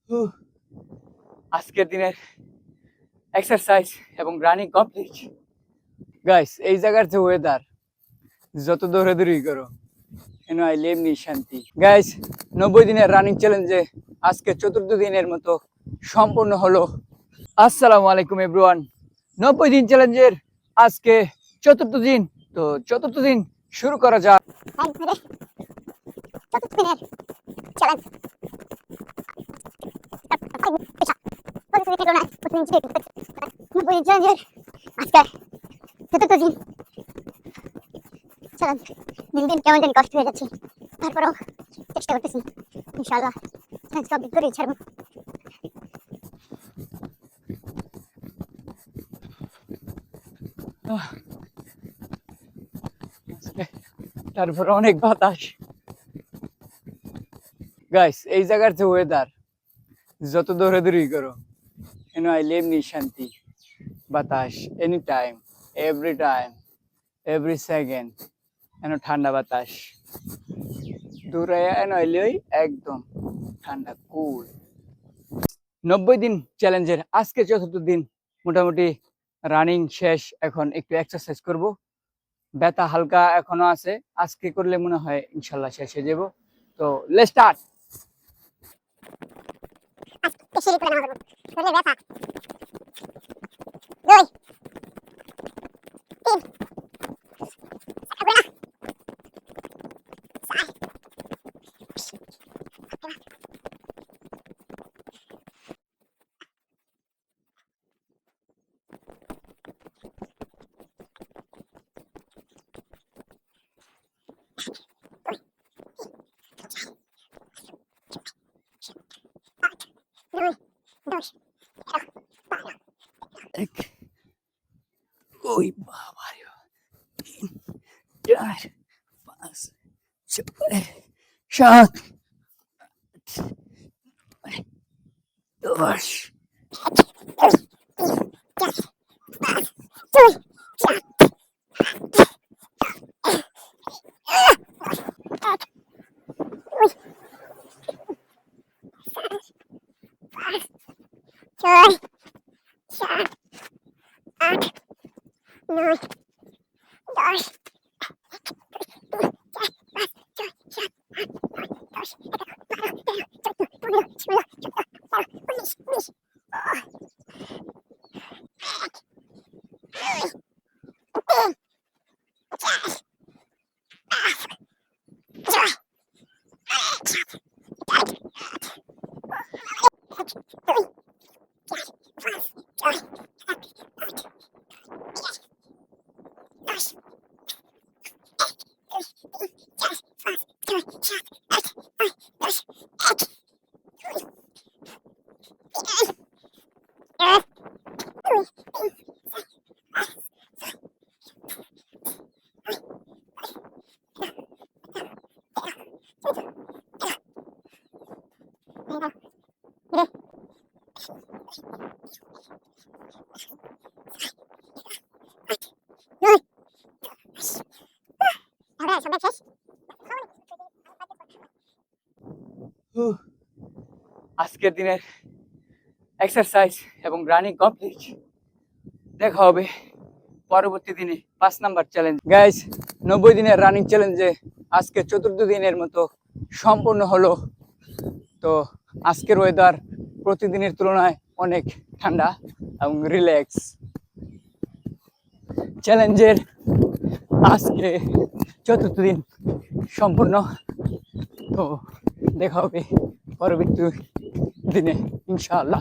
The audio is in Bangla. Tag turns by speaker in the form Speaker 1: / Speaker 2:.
Speaker 1: হুহ, আজকের দিনের এক্সারসাইজ এবং রানিং কমপ্লিট। গাইস, এই জায়গার যে ওয়েদার, যত দৌড়াদৌড়ি করো এন আইলে এমনি শান্তি। গাইস, 90 দিনের রানিং চ্যালেঞ্জে আজকে চতুর্থ দিনের মতো সম্পূর্ণ হলো। আসসালামু আলাইকুম এভরিওয়ান। 90 দিন চ্যালেঞ্জের আজকে চতুর্থ দিন। তো চতুর্থ দিন শুরু করা যাক।
Speaker 2: দিন দিন কেমন জানি কষ্ট হয়ে যাচ্ছে, তারপরেও চেষ্টা করতেছি ইনশাআল্লাহ কমপ্লিট করে ছাড়বো।
Speaker 1: তারপরে অনেক বাতাস। গাইস, এই জায়গার যে ওয়েদার, যত দৌড়াদৌড়ি করো এন আইলে এমনি শান্তি। বাতাস any time, every second, N ঠান্ডা বাতাস দৌড়াইয়া এন আইলেই একদম ঠান্ডা কুল। 90 দিন চ্যালেঞ্জের আজকে চতুর্থ দিন। মোটামুটি রানিং শেষ, এখন একটু এক্সারসাইজ করব। ব্যথা হালকা এখনো আছে, আজকে করলে মনে হয় ইনশাল্লাহ শেষ হয়ে যাব। তো লেটস স্টার্ট।
Speaker 2: সিঁড়ি করে নামাবো, শরীরে ব্যথা। 2 3
Speaker 1: ওই বাবা রে, 3 4 5 6 7 10। আজকের দিনের এক্সারসাইজ এবং রানিং কমপ্লিট। দেখা হবে পরবর্তী দিনে 5 নাম্বার চ্যালেঞ্জ। গাইস, 90 দিনের রানিং চ্যালেঞ্জে আজকে চতুর্থ দিনের মতো সম্পূর্ণ হলো। তো আজকের ওয়েদার প্রতিদিনের তুলনায় অনেক ঠান্ডা এবং রিল্যাক্স। চ্যালেঞ্জের আজকে চতুর্থ দিন সম্পূর্ণ। তো দেখা হবে পরবর্তী দিনে ইনশাআল্লাহ।